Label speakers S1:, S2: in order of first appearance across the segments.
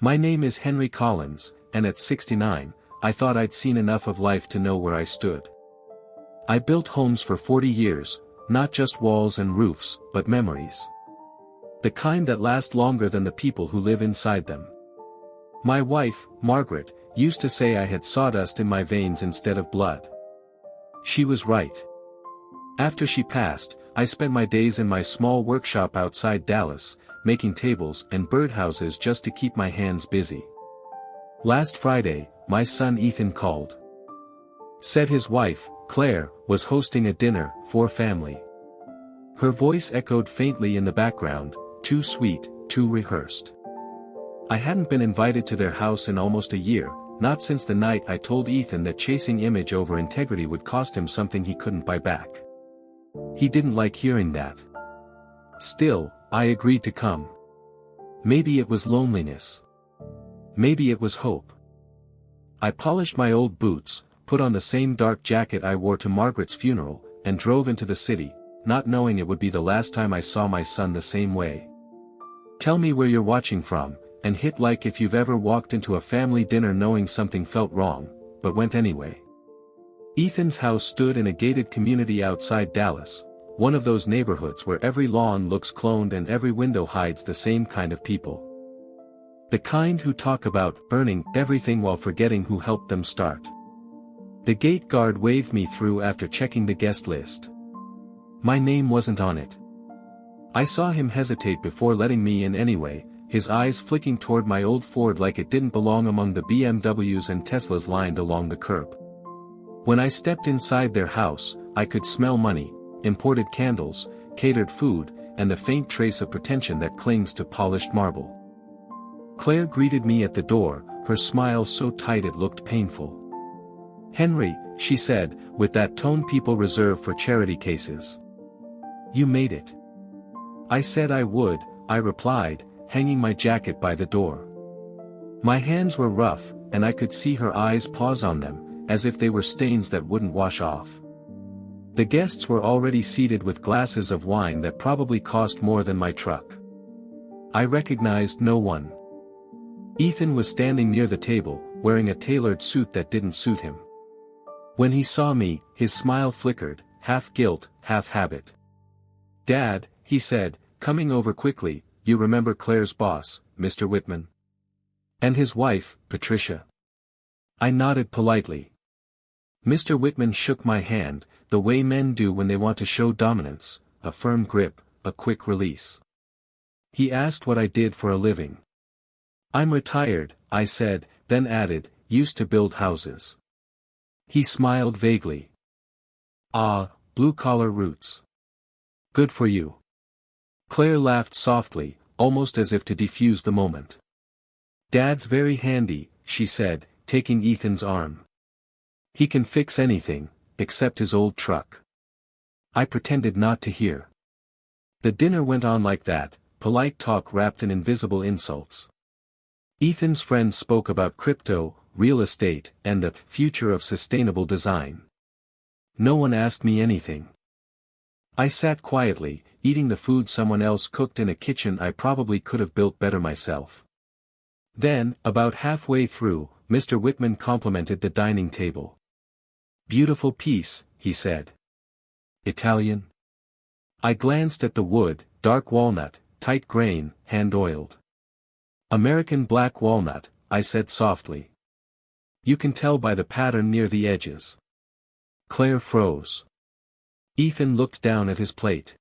S1: My name is Henry Collins, and at 69, I thought I'd seen enough of life to know where I stood. I built homes for 40 years, not just walls and roofs, but memories. The kind that last longer than the people who live inside them. My wife, Margaret, used to say I had sawdust in my veins instead of blood. She was right. After she passed, I spent my days in my small workshop outside Dallas, making tables and birdhouses just to keep my hands busy. Last Friday, my son Ethan called. Said his wife, Claire, was hosting a dinner for family. Her voice echoed faintly in the background, too sweet, too rehearsed. I hadn't been invited to their house in almost a year, not since the night I told Ethan that chasing image over integrity would cost him something he couldn't buy back. He didn't like hearing that. Still, I agreed to come. Maybe it was loneliness. Maybe it was hope. I polished my old boots, put on the same dark jacket I wore to Margaret's funeral, and drove into the city, not knowing it would be the last time I saw my son the same way. Tell me where you're watching from, and hit like if you've ever walked into a family dinner knowing something felt wrong, but went anyway. Ethan's house stood in a gated community outside Dallas, one of those neighborhoods where every lawn looks cloned and every window hides the same kind of people. The kind who talk about earning everything while forgetting who helped them start. The gate guard waved me through after checking the guest list. My name wasn't on it. I saw him hesitate before letting me in anyway, his eyes flicking toward my old Ford like it didn't belong among the BMWs and Teslas lined along the curb. When I stepped inside their house, I could smell money, imported candles, catered food, and the faint trace of pretension that clings to polished marble. Claire greeted me at the door, her smile so tight it looked painful. "Henry," she said, with that tone people reserve for charity cases. "You made it." I said I would, I replied, hanging my jacket by the door. My hands were rough, and I could see her eyes pause on them, as if they were stains that wouldn't wash off. The guests were already seated with glasses of wine that probably cost more than my truck. I recognized no one. Ethan was standing near the table, wearing a tailored suit that didn't suit him. When he saw me, his smile flickered, half guilt, half habit. "Dad," he said, coming over quickly, "you remember Claire's boss, Mr. Whitman? And his wife, Patricia?" I nodded politely. Mr. Whitman shook my hand, the way men do when they want to show dominance, a firm grip, a quick release. He asked what I did for a living. "I'm retired," I said, then added, "used to build houses." He smiled vaguely. "Ah, blue-collar roots. Good for you." Claire laughed softly, almost as if to defuse the moment. "Dad's very handy," she said, taking Ethan's arm. "He can fix anything, except his old truck." I pretended not to hear. The dinner went on like that, polite talk wrapped in invisible insults. Ethan's friends spoke about crypto, real estate, and the future of sustainable design. No one asked me anything. I sat quietly, eating the food someone else cooked in a kitchen I probably could have built better myself. Then, about halfway through, Mr. Whitman complimented the dining table. "Beautiful piece," he said. "Italian?" I glanced at the wood, dark walnut, tight grain, hand-oiled. "American black walnut," I said softly. "You can tell by the pattern near the edges." Claire froze. Ethan looked down at his plate.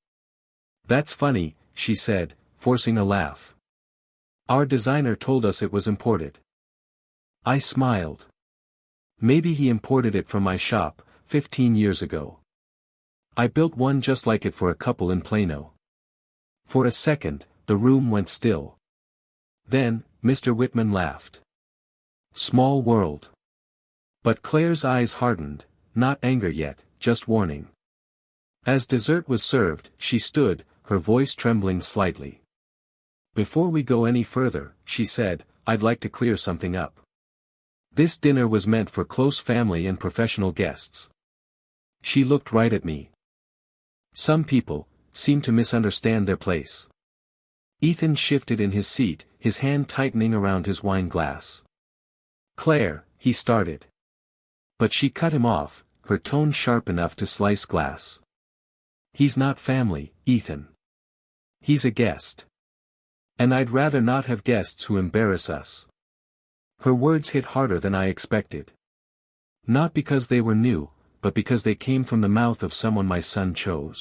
S1: "That's funny," she said, forcing a laugh. "Our designer told us it was imported." I smiled. Maybe he imported it from my shop, 15 years ago. I built one just like it for a couple in Plano. For a second, the room went still. Then, Mr. Whitman laughed. Small world. But Claire's eyes hardened, not anger yet, just warning. As dessert was served, she stood, her voice trembling slightly. "Before we go any further," she said, "I'd like to clear something up. This dinner was meant for close family and professional guests." She looked right at me. "Some people seem to misunderstand their place." Ethan shifted in his seat, his hand tightening around his wine glass. "Claire," he started. But she cut him off, her tone sharp enough to slice glass. "He's not family, Ethan. He's a guest. And I'd rather not have guests who embarrass us." Her words hit harder than I expected. Not because they were new, but because they came from the mouth of someone my son chose.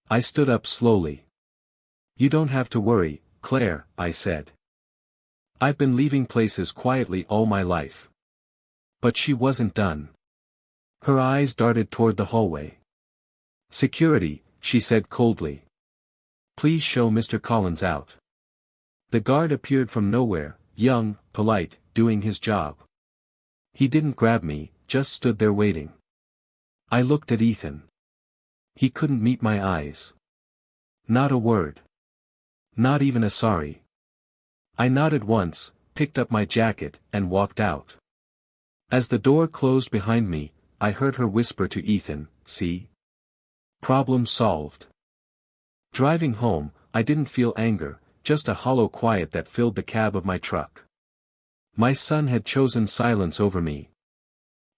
S1: I stood up slowly. "You don't have to worry, Claire," I said. "I've been leaving places quietly all my life." But she wasn't done. Her eyes darted toward the hallway. "Security," she said coldly. "Please show Mr. Collins out." The guard appeared from nowhere, young, polite, doing his job. He didn't grab me, just stood there waiting. I looked at Ethan. He couldn't meet my eyes. Not a word. Not even a sorry. I nodded once, picked up my jacket, and walked out. As the door closed behind me, I heard her whisper to Ethan, "See? Problem solved." Driving home, I didn't feel anger, just a hollow quiet that filled the cab of my truck. My son had chosen silence over me.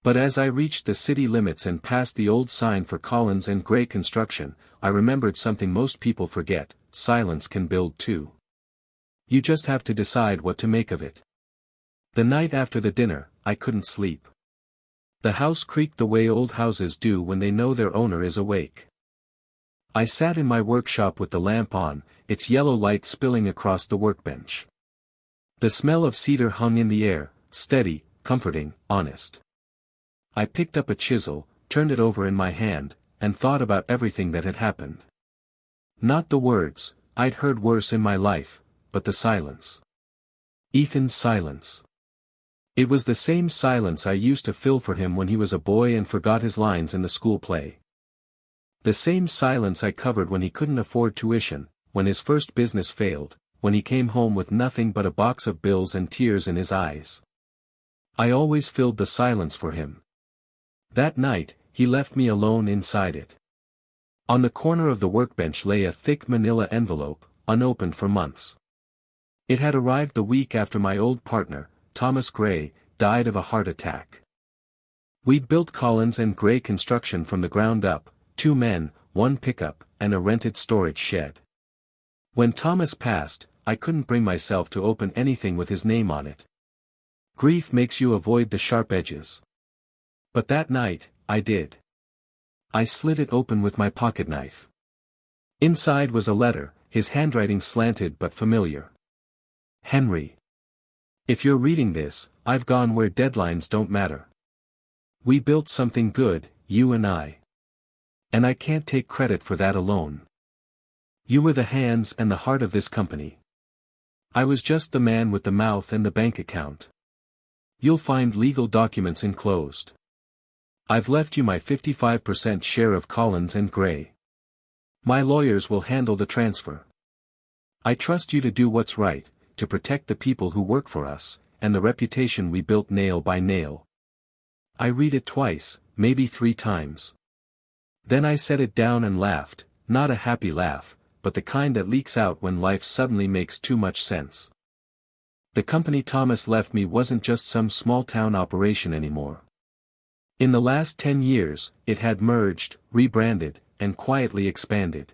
S1: But as I reached the city limits and passed the old sign for Collins and Gray Construction, I remembered something most people forget: silence can build too. You just have to decide what to make of it. The night after the dinner, I couldn't sleep. The house creaked the way old houses do when they know their owner is awake. I sat in my workshop with the lamp on, its yellow light spilling across the workbench. The smell of cedar hung in the air, steady, comforting, honest. I picked up a chisel, turned it over in my hand, and thought about everything that had happened. Not the words, I'd heard worse in my life, but the silence. Ethan's silence. It was the same silence I used to fill for him when he was a boy and forgot his lines in the school play. The same silence I covered when he couldn't afford tuition, when his first business failed, when he came home with nothing but a box of bills and tears in his eyes. I always filled the silence for him. That night, he left me alone inside it. On the corner of the workbench lay a thick manila envelope, unopened for months. It had arrived the week after my old partner, Thomas Gray, died of a heart attack. We'd built Collins and Gray Construction from the ground up, 2 men, 1 pickup, and a rented storage shed. When Thomas passed, I couldn't bring myself to open anything with his name on it. Grief makes you avoid the sharp edges. But that night, I did. I slid it open with my pocketknife. Inside was a letter, his handwriting slanted but familiar. "Henry. If you're reading this, I've gone where deadlines don't matter. We built something good, you and I. And I can't take credit for that alone. You were the hands and the heart of this company. I was just the man with the mouth and the bank account. You'll find legal documents enclosed. I've left you my 55% share of Collins and Gray. My lawyers will handle the transfer. I trust you to do what's right, to protect the people who work for us, and the reputation we built nail by nail." I read it twice, maybe 3 times. Then I set it down and laughed, not a happy laugh, but the kind that leaks out when life suddenly makes too much sense. The company Thomas left me wasn't just some small-town operation anymore. In the last 10 years, it had merged, rebranded, and quietly expanded.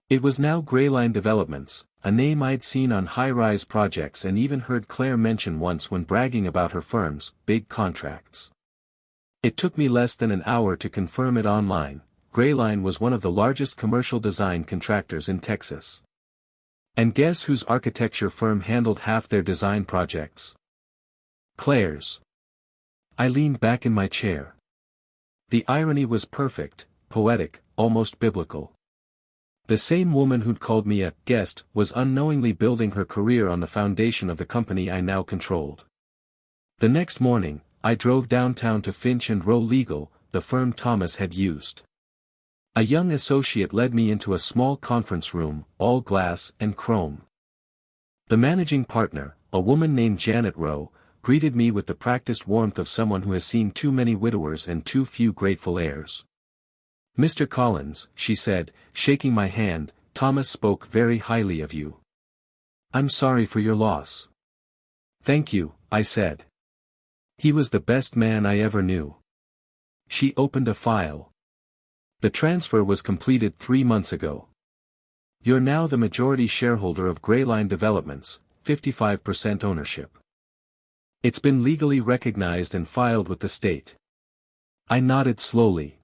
S1: It was now Grayline Developments, a name I'd seen on high-rise projects and even heard Claire mention once when bragging about her firm's big contracts. It took me less than an hour to confirm it online. Grayline was one of the largest commercial design contractors in Texas. And guess whose architecture firm handled half their design projects? Claire's. I leaned back in my chair. The irony was perfect, poetic, almost biblical. The same woman who'd called me a guest was unknowingly building her career on the foundation of the company I now controlled. The next morning, I drove downtown to Finch and Rowe Legal, the firm Thomas had used. A young associate led me into a small conference room, all glass and chrome. The managing partner, a woman named Janet Rowe, greeted me with the practiced warmth of someone who has seen too many widowers and too few grateful heirs. "Mr. Collins," she said, shaking my hand, "Thomas spoke very highly of you." I'm sorry for your loss. Thank you, I said. He was the best man I ever knew. She opened a file. The transfer was completed 3 months ago. You're now the majority shareholder of Greyline Developments, 55% ownership. It's been legally recognized and filed with the state. I nodded slowly.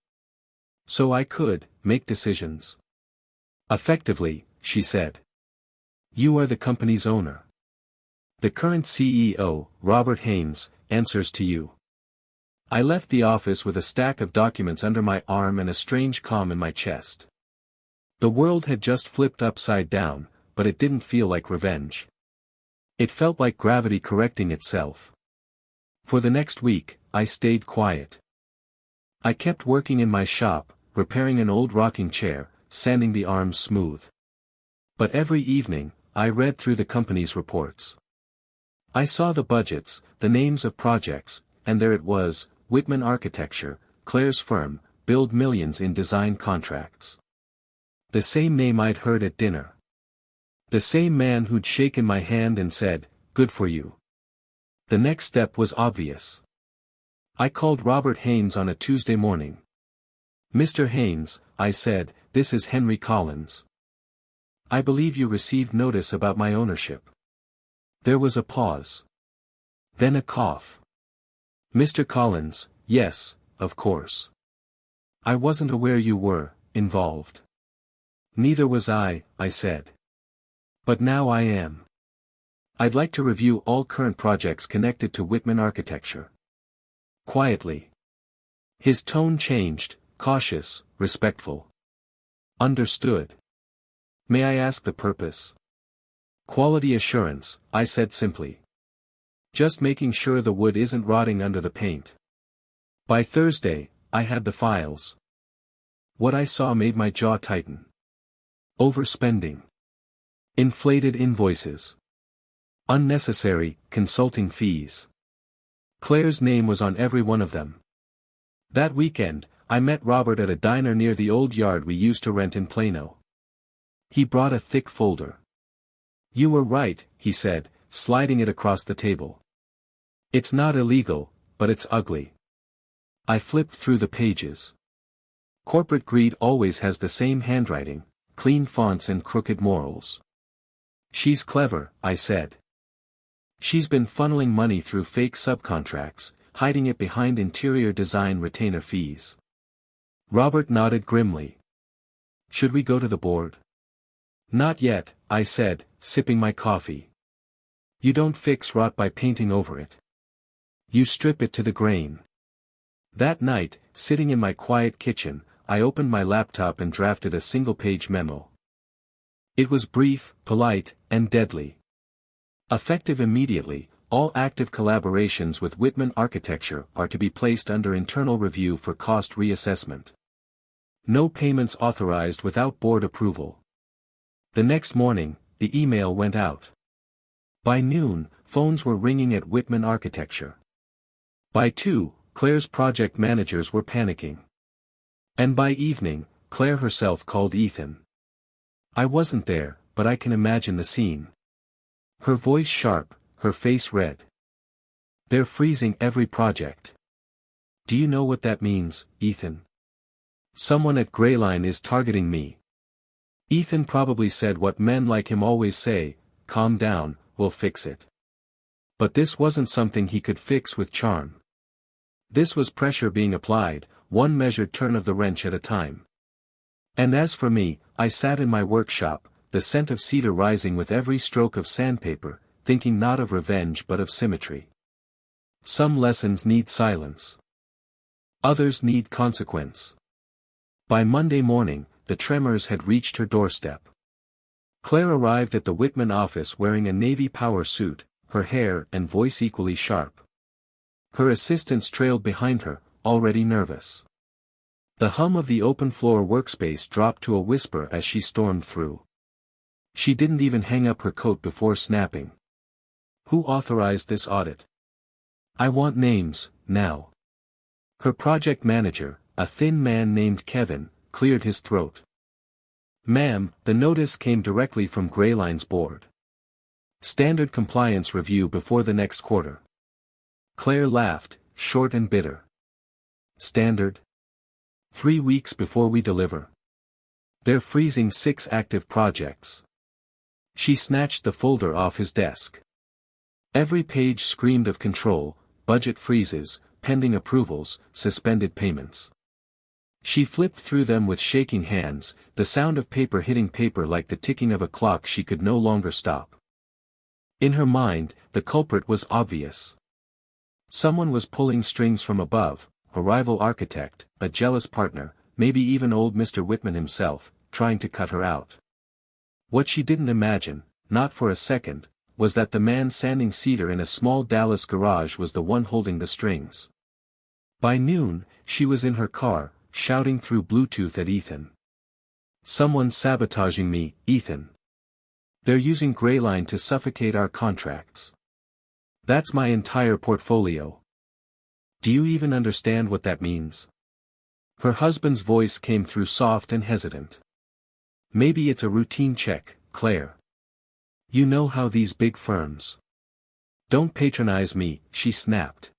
S1: So I could make decisions. Effectively, she said. You are the company's owner. The current CEO, Robert Haynes, answers to you. I left the office with a stack of documents under my arm and a strange calm in my chest. The world had just flipped upside down, but it didn't feel like revenge. It felt like gravity correcting itself. For the next week, I stayed quiet. I kept working in my shop, repairing an old rocking chair, sanding the arms smooth. But every evening, I read through the company's reports. I saw the budgets, the names of projects, and there it was, Whitman Architecture, Claire's firm, billed millions in design contracts. The same name I'd heard at dinner. The same man who'd shaken my hand and said, "Good for you." The next step was obvious. I called Robert Haynes on a Tuesday morning. "Mr. Haynes," I said, "this is Henry Collins. I believe you received notice about my ownership." There was a pause. Then a cough. "Mr. Collins, yes, of course. I wasn't aware you were involved." "Neither was I," I said. "But now I am. I'd like to review all current projects connected to Whitman Architecture." Quietly. His tone changed, cautious, respectful. "Understood. May I ask the purpose?" "Quality assurance," I said simply. "Just making sure the wood isn't rotting under the paint." By Thursday, I had the files. What I saw made my jaw tighten. Overspending. Inflated invoices. Unnecessary, consulting fees. Claire's name was on every one of them. That weekend, I met Robert at a diner near the old yard we used to rent in Plano. He brought a thick folder. "You were right," he said, sliding it across the table. "It's not illegal, but it's ugly." I flipped through the pages. Corporate greed always has the same handwriting, clean fonts and crooked morals. "She's clever," I said. "She's been funneling money through fake subcontracts, hiding it behind interior design retainer fees." Robert nodded grimly. "Should we go to the board?" "Not yet," I said, sipping my coffee. "You don't fix rot by painting over it. You strip it to the grain." That night, sitting in my quiet kitchen, I opened my laptop and drafted a single-page memo. It was brief, polite, and deadly. Effective immediately, all active collaborations with Whitman Architecture are to be placed under internal review for cost reassessment. No payments authorized without board approval. The next morning, the email went out. By noon, phones were ringing at Whitman Architecture. By 2, Claire's project managers were panicking. And by evening, Claire herself called Ethan. I wasn't there, but I can imagine the scene. Her voice sharp, her face red. "They're freezing every project. Do you know what that means, Ethan? Someone at Greyline is targeting me." Ethan probably said what men like him always say, "Calm down, we'll fix it." But this wasn't something he could fix with charm. This was pressure being applied, one measured turn of the wrench at a time. And as for me, I sat in my workshop, the scent of cedar rising with every stroke of sandpaper, thinking not of revenge but of symmetry. Some lessons need silence. Others need consequence. By Monday morning, the tremors had reached her doorstep. Claire arrived at the Whitman office wearing a navy power suit, her hair and voice equally sharp. Her assistants trailed behind her, already nervous. The hum of the open-floor workspace dropped to a whisper as she stormed through. She didn't even hang up her coat before snapping. "Who authorized this audit? I want names, now." Her project manager, a thin man named Kevin, cleared his throat. "Ma'am, the notice came directly from Greyline's board. Standard compliance review before the next quarter. Claire laughed, short and bitter. Standard? 3 weeks before we deliver. They're freezing 6 active projects. She snatched the folder off his desk. Every page screamed of control, budget freezes, pending approvals, suspended payments. She flipped through them with shaking hands, the sound of paper hitting paper like the ticking of a clock she could no longer stop. In her mind, the culprit was obvious. Someone was pulling strings from above, a rival architect, a jealous partner, maybe even old Mr. Whitman himself, trying to cut her out. What she didn't imagine, not for a second, was that the man sanding cedar in a small Dallas garage was the one holding the strings. By noon, she was in her car, shouting through Bluetooth at Ethan. "Someone's sabotaging me, Ethan. They're using Greyline to suffocate our contracts. That's my entire portfolio. Do you even understand what that means?" Her husband's voice came through soft and hesitant. "Maybe it's a routine check, Claire. You know how these big firms. Don't patronize me," she snapped.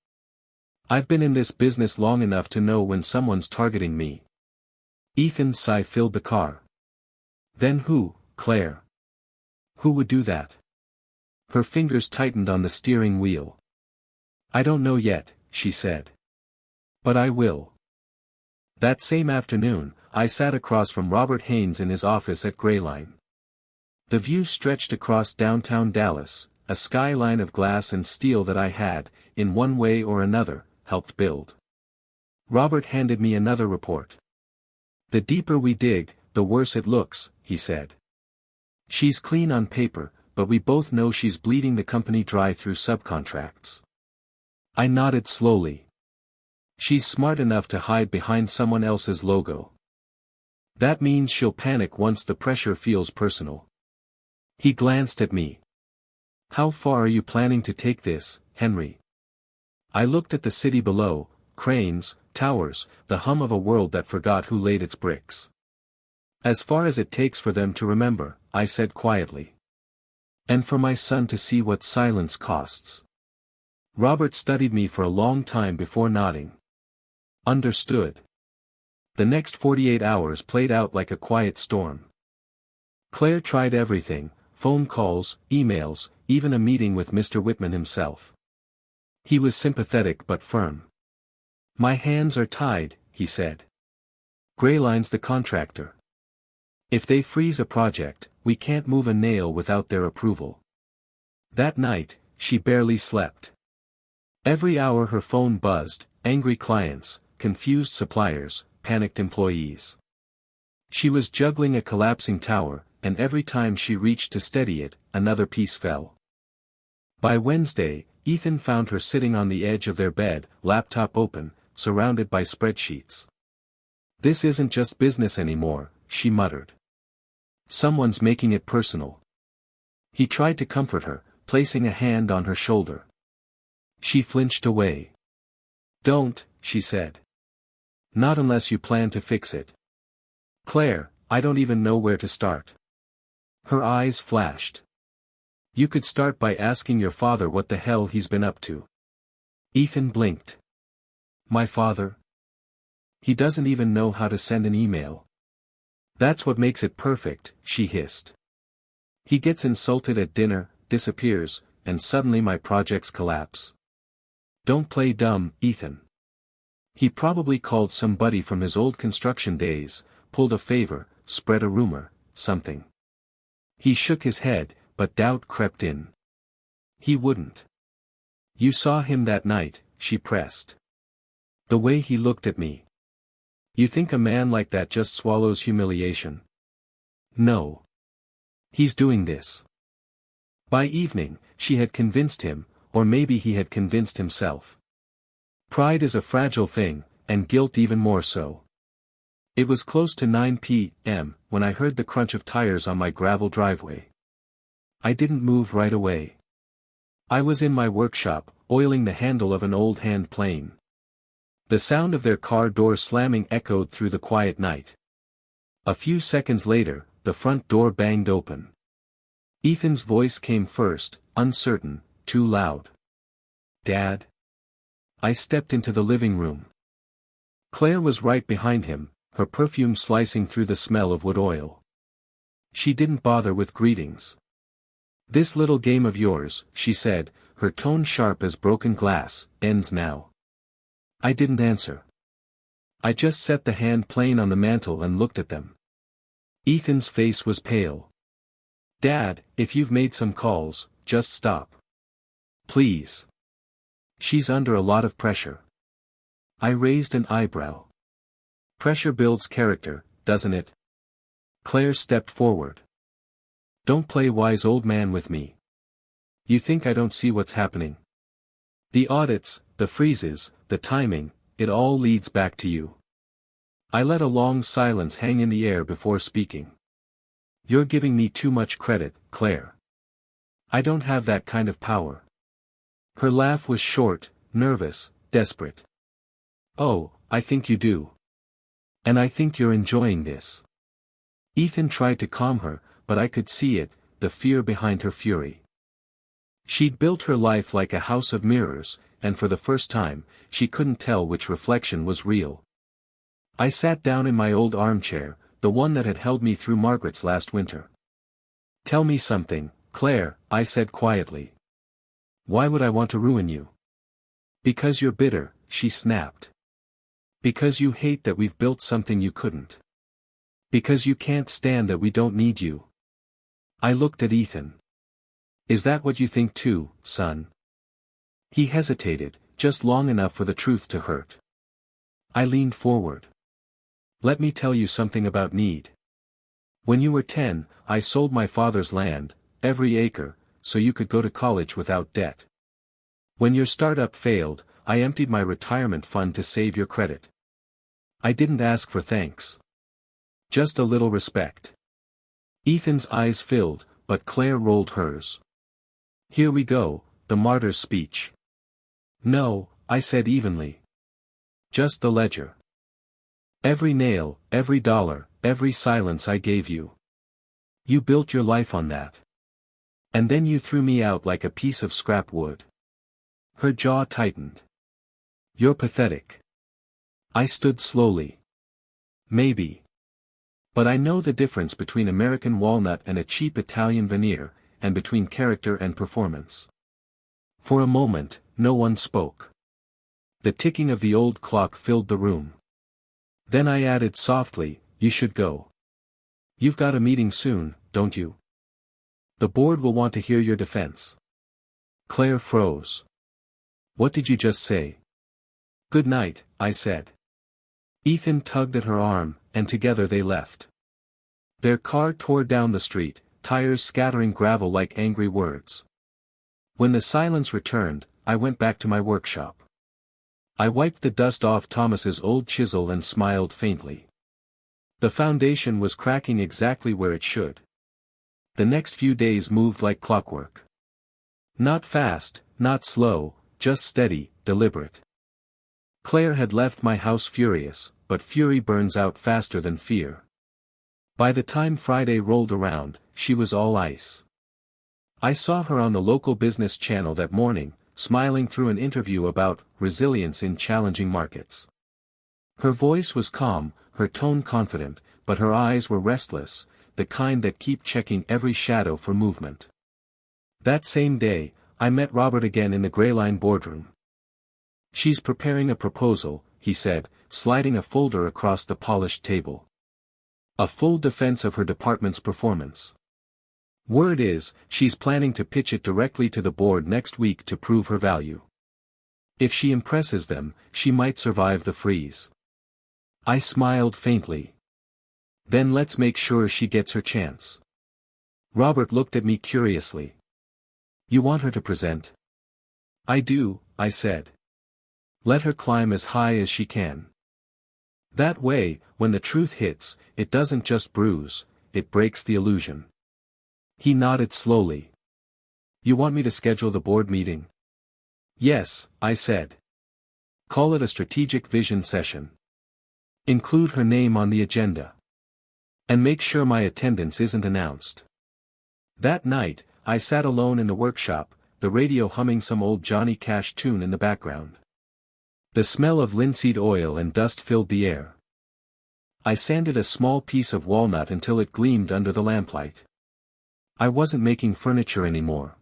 S1: "I've been in this business long enough to know when someone's targeting me." Ethan's sigh filled the car. "Then who, Claire? Who would do that?" Her fingers tightened on the steering wheel. "I don't know yet," she said. "But I will." That same afternoon, I sat across from Robert Haynes in his office at Greyline. The view stretched across downtown Dallas, a skyline of glass and steel that I had, in one way or another, helped build. Robert handed me another report. "The deeper we dig, the worse it looks," he said. "She's clean on paper, but we both know she's bleeding the company dry through subcontracts." I nodded slowly. "She's smart enough to hide behind someone else's logo. That means she'll panic once the pressure feels personal." He glanced at me. "How far are you planning to take this, Henry?" I looked at the city below, cranes, towers, the hum of a world that forgot who laid its bricks. "As far as it takes for them to remember," I said quietly. "And for my son to see what silence costs." Robert studied me for a long time before nodding. "Understood." The next 48 hours played out like a quiet storm. Claire tried everything, phone calls, emails, even a meeting with Mr. Whitman himself. He was sympathetic but firm. "My hands are tied," he said. "Greyline's the contractor. If they freeze a project, we can't move a nail without their approval." That night, she barely slept. Every hour her phone buzzed, angry clients, confused suppliers, panicked employees. She was juggling a collapsing tower, and every time she reached to steady it, another piece fell. By Wednesday, Ethan found her sitting on the edge of their bed, laptop open, surrounded by spreadsheets. "This isn't just business anymore," she muttered. "Someone's making it personal." He tried to comfort her, placing a hand on her shoulder. She flinched away. "Don't," she said. "Not unless you plan to fix it." "Claire, I don't even know where to start." Her eyes flashed. "You could start by asking your father what the hell he's been up to." Ethan blinked. "My father? He doesn't even know how to send an email." "That's what makes it perfect," she hissed. "He gets insulted at dinner, disappears, and suddenly my projects collapse. Don't play dumb, Ethan. He probably called somebody from his old construction days, pulled a favor, spread a rumor, something." He shook his head, but doubt crept in. "He wouldn't." "You saw him that night," she pressed. "The way he looked at me. You think a man like that just swallows humiliation?" "No. He's doing this." By evening, she had convinced him, or maybe he had convinced himself. Pride is a fragile thing, and guilt even more so. It was close to 9 p.m. when I heard the crunch of tires on my gravel driveway. I didn't move right away. I was in my workshop, oiling the handle of an old hand plane. The sound of their car door slamming echoed through the quiet night. A few seconds later, the front door banged open. Ethan's voice came first, uncertain, too loud. "Dad?" I stepped into the living room. Claire was right behind him, her perfume slicing through the smell of wood oil. She didn't bother with greetings. "This little game of yours," she said, her tone sharp as broken glass, "ends now." I didn't answer. I just set the hand plane on the mantel and looked at them. Ethan's face was pale. "Dad, if you've made some calls, just stop. Please. She's under a lot of pressure." I raised an eyebrow. "Pressure builds character, doesn't it?" Claire stepped forward. "Don't play wise old man with me. You think I don't see what's happening? The audits, the freezes, the timing, it all leads back to you." I let a long silence hang in the air before speaking. "You're giving me too much credit, Claire. I don't have that kind of power." Her laugh was short, nervous, desperate. "Oh, I think you do. And I think you're enjoying this." Ethan tried to calm her, but I could see it, the fear behind her fury. She'd built her life like a house of mirrors, and for the first time, she couldn't tell which reflection was real. I sat down in my old armchair, the one that had held me through Margaret's last winter. "Tell me something, Claire," I said quietly. "Why would I want to ruin you?" "Because you're bitter," she snapped. "Because you hate that we've built something you couldn't. Because you can't stand that we don't need you." I looked at Ethan. "Is that what you think too, son?" He hesitated, just long enough for the truth to hurt. I leaned forward. "Let me tell you something about need. When you were 10, I sold my father's land, every acre, so you could go to college without debt. When your startup failed, I emptied my retirement fund to save your credit. I didn't ask for thanks. Just a little respect." Ethan's eyes filled, but Claire rolled hers. "Here we go, the martyr's speech." "No," I said evenly. "Just the ledger. Every nail, every dollar, every silence I gave you. You built your life on that. And then you threw me out like a piece of scrap wood." Her jaw tightened. "You're pathetic." I stood slowly. "Maybe. But I know the difference between American walnut and a cheap Italian veneer, and between character and performance." For a moment, no one spoke. The ticking of the old clock filled the room. Then I added softly, "You should go. You've got a meeting soon, don't you? The board will want to hear your defense." Claire froze. "What did you just say?" "Good night," I said. Ethan tugged at her arm, and together they left. Their car tore down the street, tires scattering gravel like angry words. When the silence returned, I went back to my workshop. I wiped the dust off Thomas's old chisel and smiled faintly. The foundation was cracking exactly where it should. The next few days moved like clockwork. Not fast, not slow, just steady, deliberate. Claire had left my house furious, but fury burns out faster than fear. By the time Friday rolled around, she was all ice. I saw her on the local business channel that morning, smiling through an interview about resilience in challenging markets. Her voice was calm, her tone confident, but her eyes were restless, the kind that keep checking every shadow for movement. That same day, I met Robert again in the Greyline boardroom. "She's preparing a proposal," he said, sliding a folder across the polished table. "A full defense of her department's performance. Word is, she's planning to pitch it directly to the board next week to prove her value. If she impresses them, she might survive the freeze." I smiled faintly. "Then let's make sure she gets her chance." Robert looked at me curiously. "You want her to present?" "I do," I said. "Let her climb as high as she can. That way, when the truth hits, it doesn't just bruise, it breaks the illusion." He nodded slowly. "You want me to schedule the board meeting?" "Yes," I said. "Call it a strategic vision session. Include her name on the agenda. And make sure my attendance isn't announced. That night, I sat alone in the workshop, the radio humming some old Johnny Cash tune in the background. The smell of linseed oil and dust filled the air. I sanded a small piece of walnut until it gleamed under the lamplight. I wasn't making furniture anymore.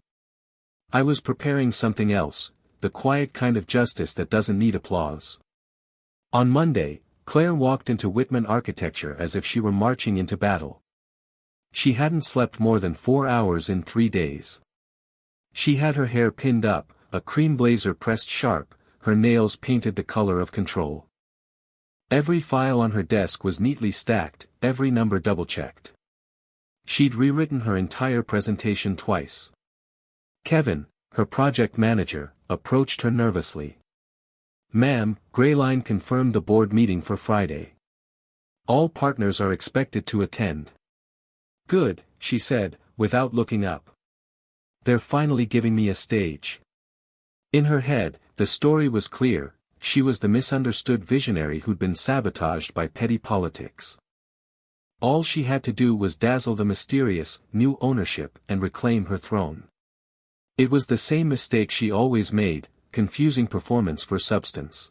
S1: I was preparing something else, the quiet kind of justice that doesn't need applause. On Monday, Claire walked into Whitman Architecture as if she were marching into battle. She hadn't slept more than 4 hours in 3 days. She had her hair pinned up, a cream blazer pressed sharp, her nails painted the color of control. Every file on her desk was neatly stacked, every number double-checked. She'd rewritten her entire presentation twice. Kevin, her project manager, approached her nervously. "Ma'am, Grayline confirmed the board meeting for Friday. All partners are expected to attend." "Good," she said, without looking up. "They're finally giving me a stage." In her head, the story was clear: she was the misunderstood visionary who'd been sabotaged by petty politics. All she had to do was dazzle the mysterious, new ownership and reclaim her throne. It was the same mistake she always made, confusing performance for substance.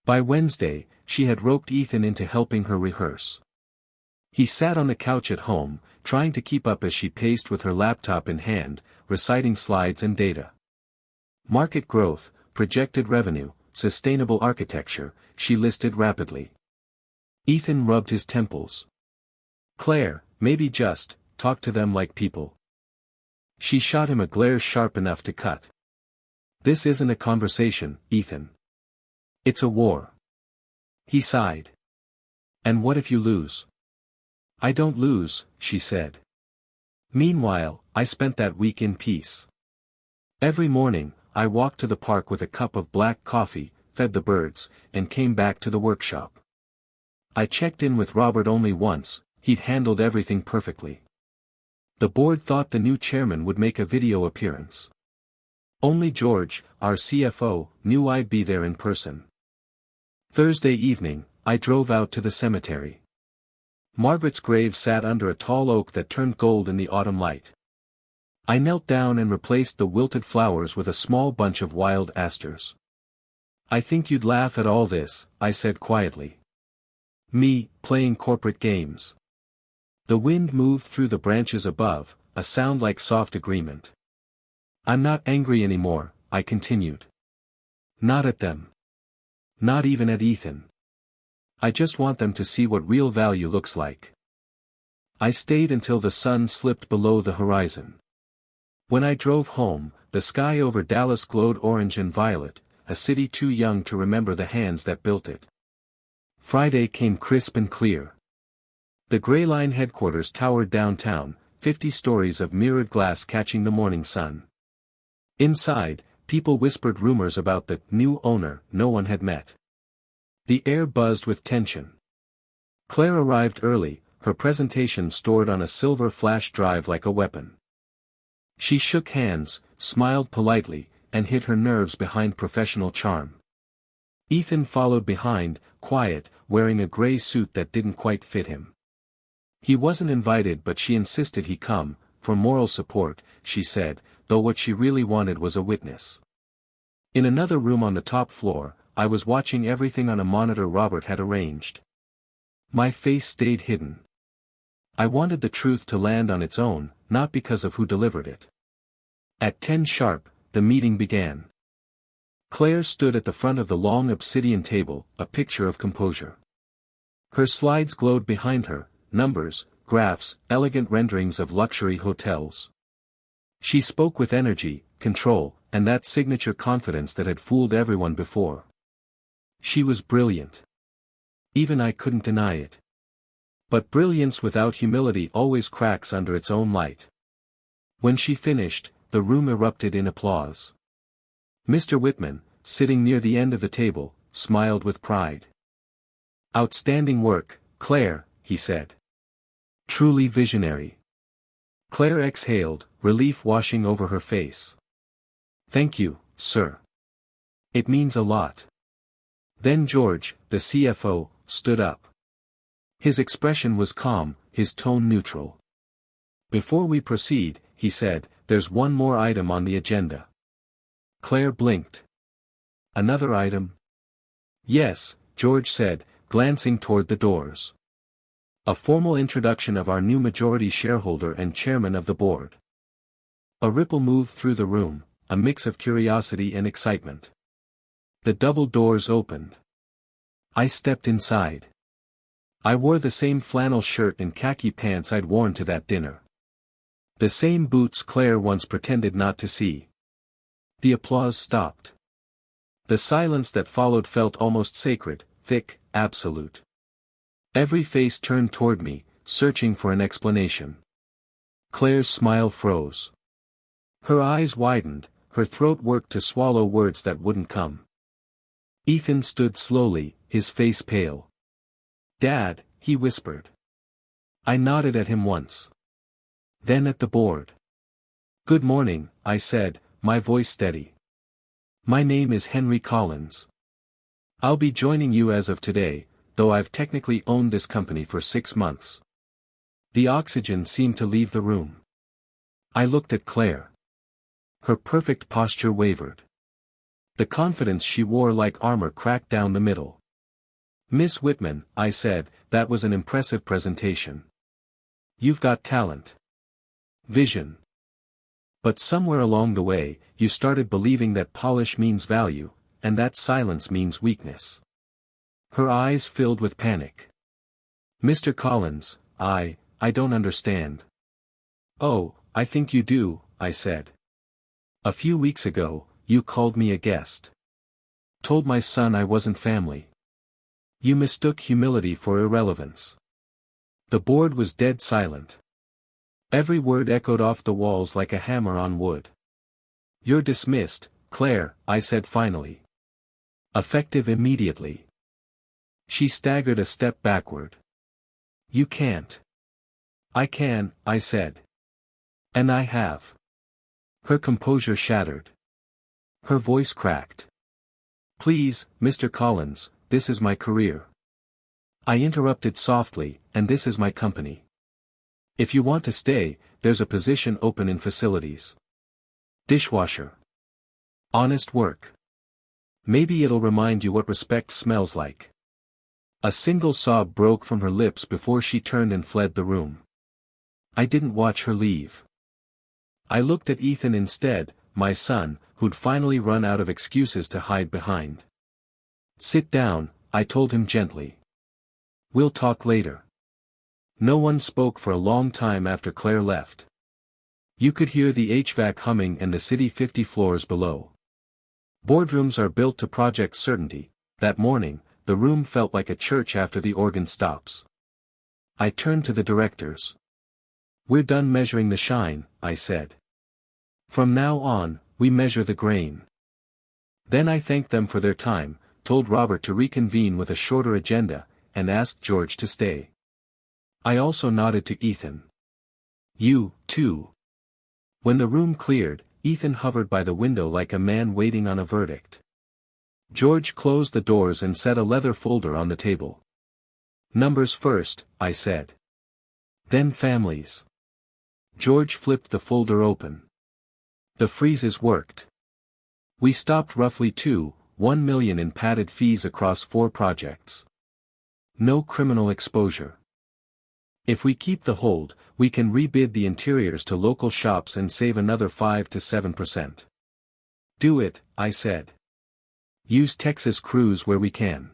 S1: By Wednesday, she had roped Ethan into helping her rehearse. He sat on the couch at home, trying to keep up as she paced with her laptop in hand, reciting slides and data. Market growth, projected revenue, sustainable architecture, she listed rapidly. Ethan rubbed his temples. "Claire, maybe just, talk to them like people." She shot him a glare sharp enough to cut. "This isn't a conversation, Ethan. It's a war." He sighed. "And what if you lose?" "I don't lose," she said. Meanwhile, I spent that week in peace. Every morning, I walked to the park with a cup of black coffee, fed the birds, and came back to the workshop. I checked in with Robert only once, he'd handled everything perfectly. The board thought the new chairman would make a video appearance. Only George, our CFO, knew I'd be there in person. Thursday evening, I drove out to the cemetery. Margaret's grave sat under a tall oak that turned gold in the autumn light. I knelt down and replaced the wilted flowers with a small bunch of wild asters. "I think you'd laugh at all this," I said quietly. "Me, playing corporate games." The wind moved through the branches above, a sound like soft agreement. "I'm not angry anymore," I continued. "Not at them. Not even at Ethan. I just want them to see what real value looks like." I stayed until the sun slipped below the horizon. When I drove home, the sky over Dallas glowed orange and violet, a city too young to remember the hands that built it. Friday came crisp and clear. The Grayline headquarters towered downtown, 50 stories of mirrored glass catching the morning sun. Inside, people whispered rumors about the new owner no one had met. The air buzzed with tension. Claire arrived early, her presentation stored on a silver flash drive like a weapon. She shook hands, smiled politely, and hid her nerves behind professional charm. Ethan followed behind, quiet, wearing a gray suit that didn't quite fit him. He wasn't invited, but she insisted he come, for moral support, she said, though what she really wanted was a witness. In another room on the top floor, I was watching everything on a monitor Robert had arranged. My face stayed hidden. I wanted the truth to land on its own, not because of who delivered it. At 10 sharp, the meeting began. Claire stood at the front of the long obsidian table, a picture of composure. Her slides glowed behind her, numbers, graphs, elegant renderings of luxury hotels. She spoke with energy, control, and that signature confidence that had fooled everyone before. She was brilliant. Even I couldn't deny it. But brilliance without humility always cracks under its own light. When she finished, the room erupted in applause. Mr. Whitman, sitting near the end of the table, smiled with pride. "Outstanding work, Claire," he said. "Truly visionary." Claire exhaled, relief washing over her face. "Thank you, sir. It means a lot." Then George, the CFO, stood up. His expression was calm, his tone neutral. Before we proceed, he said, there's one more item on the agenda. Claire blinked. Another item? Yes, George said, glancing toward the doors. A formal introduction of our new majority shareholder and chairman of the board. A ripple moved through the room, a mix of curiosity and excitement. The double doors opened. I stepped inside. I wore the same flannel shirt and khaki pants I'd worn to that dinner. The same boots Claire once pretended not to see. The applause stopped. The silence that followed felt almost sacred, thick, absolute. Every face turned toward me, searching for an explanation. Claire's smile froze. Her eyes widened, her throat worked to swallow words that wouldn't come. Ethan stood slowly, his face pale. "Dad," he whispered. I nodded at him once. Then at the board. "Good morning," I said, my voice steady. "My name is Henry Collins. I'll be joining you as of today, though I've technically owned this company for 6 months." The oxygen seemed to leave the room. I looked at Claire. Her perfect posture wavered. The confidence she wore like armor cracked down the middle. "Miss Whitman," I said, "that was an impressive presentation. You've got talent. Vision. But somewhere along the way, you started believing that polish means value, and that silence means weakness." Her eyes filled with panic. "Mr. Collins, I don't understand." "Oh, I think you do," I said. "A few weeks ago, you called me a guest. Told my son I wasn't family. You mistook humility for irrelevance." The board was dead silent. Every word echoed off the walls like a hammer on wood. "You're dismissed, Claire," I said finally. "Effective immediately." She staggered a step backward. "You can't." "I can," I said. "And I have." Her composure shattered. Her voice cracked. "Please, Mr. Collins, this is my career." I interrupted softly, "And this is my company. If you want to stay, there's a position open in facilities. Dishwasher. Honest work. Maybe it'll remind you what respect smells like." A single sob broke from her lips before she turned and fled the room. I didn't watch her leave. I looked at Ethan instead, my son, who'd finally run out of excuses to hide behind. "Sit down," I told him gently. "We'll talk later." No one spoke for a long time after Claire left. You could hear the HVAC humming and the city 50 floors below. Boardrooms are built to project certainty. That morning, the room felt like a church after the organ stops. I turned to the directors. "We're done measuring the shine," I said. "From now on, we measure the grain." Then I thanked them for their time, told Robert to reconvene with a shorter agenda, and asked George to stay. I also nodded to Ethan. "You, too." When the room cleared, Ethan hovered by the window like a man waiting on a verdict. George closed the doors and set a leather folder on the table. "Numbers first," I said. "Then families." George flipped the folder open. The freezes worked. We stopped roughly 1 million in padded fees across 4 projects. No criminal exposure. If we keep the hold, we can rebid the interiors to local shops and save another 5 to 7%. "Do it," I said. "Use Texas crews where we can.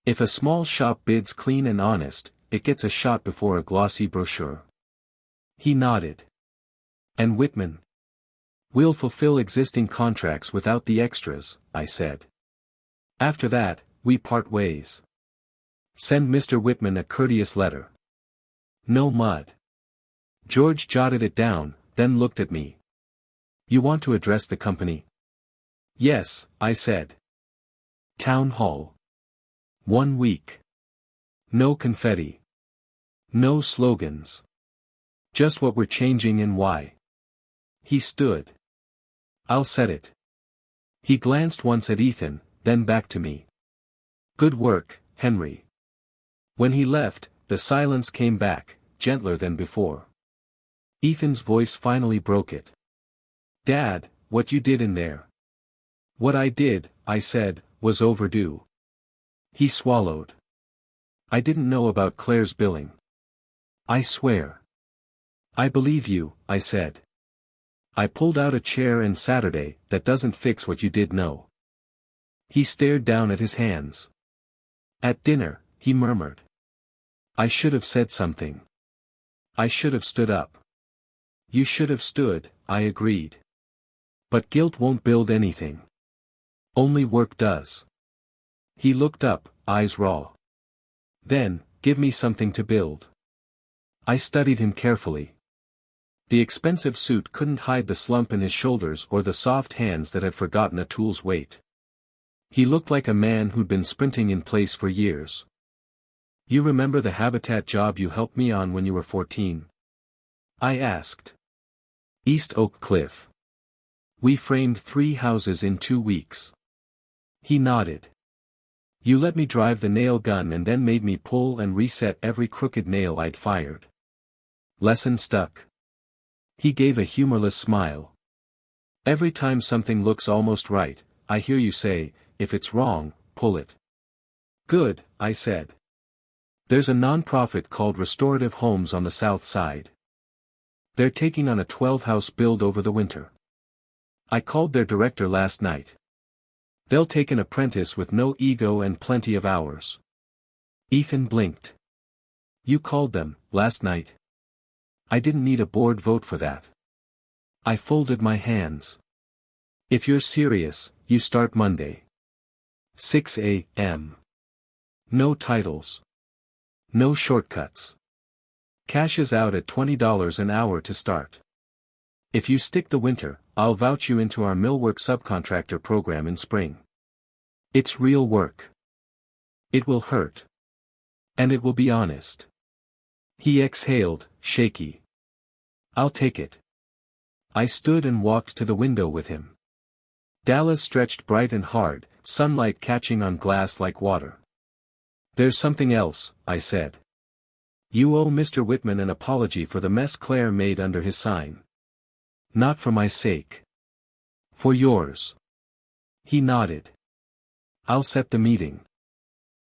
S1: If a small shop bids clean and honest, it gets a shot before a glossy brochure." He nodded. "And Whitman?" "We'll fulfill existing contracts without the extras," I said. "After that, we part ways. Send Mr. Whitman a courteous letter. No mud." George jotted it down, then looked at me. "You want to address the company?" "Yes," I said. Town hall. 1 week. No confetti. No slogans. Just what we're changing and why. He stood. "I'll set it." He glanced once at Ethan, then back to me. "Good work, Henry." When he left, the silence came back, gentler than before. Ethan's voice finally broke it. Dad, what you did in there? What I did, I said, was overdue. He swallowed. I didn't know about Claire's billing. I swear. I believe you, I said. I pulled out a chair and Saturday, that doesn't fix what you did know. He stared down at his hands. At dinner, he murmured. I should have said something. I should have stood up. You should have stood, I agreed. But guilt won't build anything. Only work does. He looked up, eyes raw. Then, give me something to build. I studied him carefully. The expensive suit couldn't hide the slump in his shoulders or the soft hands that had forgotten a tool's weight. He looked like a man who'd been sprinting in place for years. You remember the habitat job you helped me on when you were 14? I asked. East Oak Cliff. We framed 3 houses in 2 weeks. He nodded. You let me drive the nail gun and then made me pull and reset every crooked nail I'd fired. Lesson stuck. He gave a humorless smile. Every time something looks almost right, I hear you say, if it's wrong, pull it. Good, I said. There's a non-profit called Restorative Homes on the south side. They're taking on a 12-house build over the winter. I called their director last night. They'll take an apprentice with no ego and plenty of hours. Ethan blinked. You called them, last night. I didn't need a board vote for that. I folded my hands. If you're serious, you start Monday. 6 a.m. No titles. No shortcuts. Cash is out at $20 an hour to start. If you stick the winter, I'll vouch you into our millwork subcontractor program in spring. It's real work. It will hurt. And it will be honest. He exhaled, shaky. I'll take it. I stood and walked to the window with him. Dallas stretched bright and hard, sunlight catching on glass like water. There's something else, I said. You owe Mr. Whitman an apology for the mess Claire made under his sign. Not for my sake. For yours. He nodded. I'll set the meeting.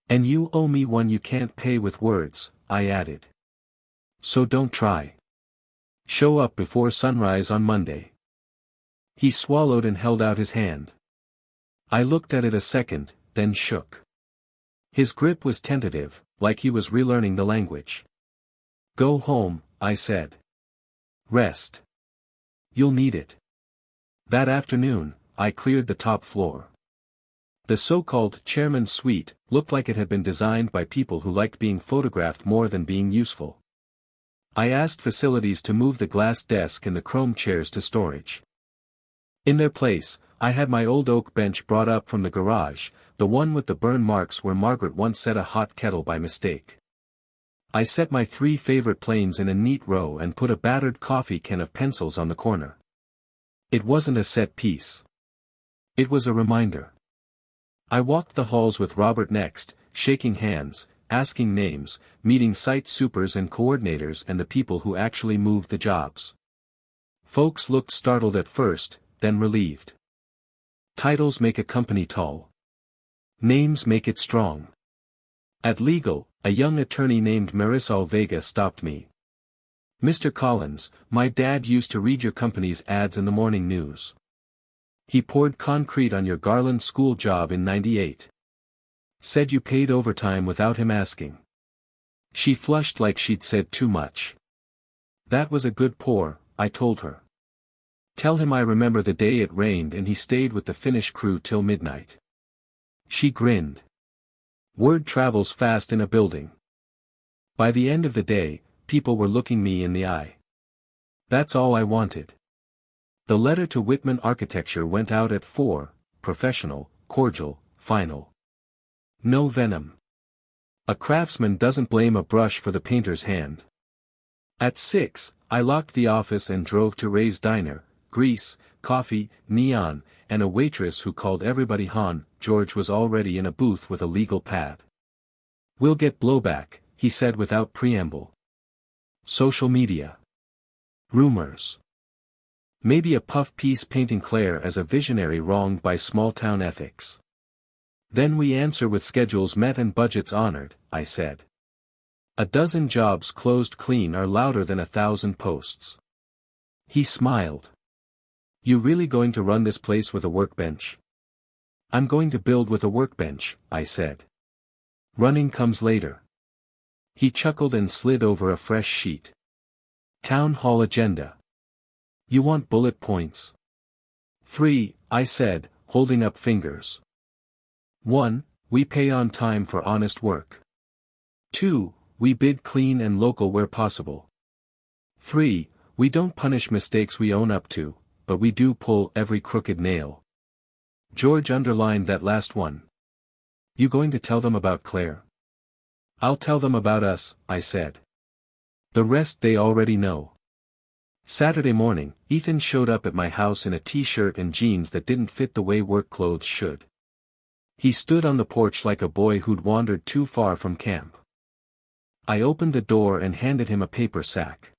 S1: And you owe me one you can't pay with words, I added. So don't try. Show up before sunrise on Monday. He swallowed and held out his hand. I looked at it a second, then shook. His grip was tentative, like he was relearning the language. Go home, I said. Rest. You'll need it. That afternoon, I cleared the top floor. The so-called chairman's suite looked like it had been designed by people who liked being photographed more than being useful. I asked facilities to move the glass desk and the chrome chairs to storage. In their place, I had my old oak bench brought up from the garage, the one with the burn marks where Margaret once set a hot kettle by mistake. I set my 3 favorite planes in a neat row and put a battered coffee can of pencils on the corner. It wasn't a set piece. It was a reminder. I walked the halls with Robert next, shaking hands, asking names, meeting site supers and coordinators and the people who actually moved the jobs. Folks looked startled at first, then relieved. Titles make a company tall. Names make it strong. At legal, a young attorney named Marisol Vega stopped me. Mr. Collins, my dad used to read your company's ads in the morning news. He poured concrete on your Garland school job in '98. Said you paid overtime without him asking. She flushed like she'd said too much. That was a good pour, I told her. Tell him I remember the day it rained and he stayed with the finish crew till midnight. She grinned. Word travels fast in a building. By the end of the day, people were looking me in the eye. That's all I wanted. The letter to Whitman Architecture went out at 4, professional, cordial, final. No venom. A craftsman doesn't blame a brush for the painter's hand. At 6, I locked the office and drove to Ray's Diner, grease, coffee, neon, and a waitress who called everybody hon. George was already in a booth with a legal pad. We'll get blowback, he said without preamble. Social media. Rumors. Maybe a puff piece painting Claire as a visionary wronged by small-town ethics. Then we answer with schedules met and budgets honored, I said. A dozen jobs closed clean are louder than 1,000 posts. He smiled. You really going to run this place with a workbench? I'm going to build with a workbench, I said. Running comes later. He chuckled and slid over a fresh sheet. Town hall agenda. You want bullet points? 3, I said, holding up fingers. 1, we pay on time for honest work. 2, we bid clean and local where possible. 3, we don't punish mistakes we own up to, but we do pull every crooked nail. George underlined that last one. You going to tell them about Claire? I'll tell them about us, I said. The rest they already know. Saturday morning, Ethan showed up at my house in a t-shirt and jeans that didn't fit the way work clothes should. He stood on the porch like a boy who'd wandered too far from camp. I opened the door and handed him a paper sack.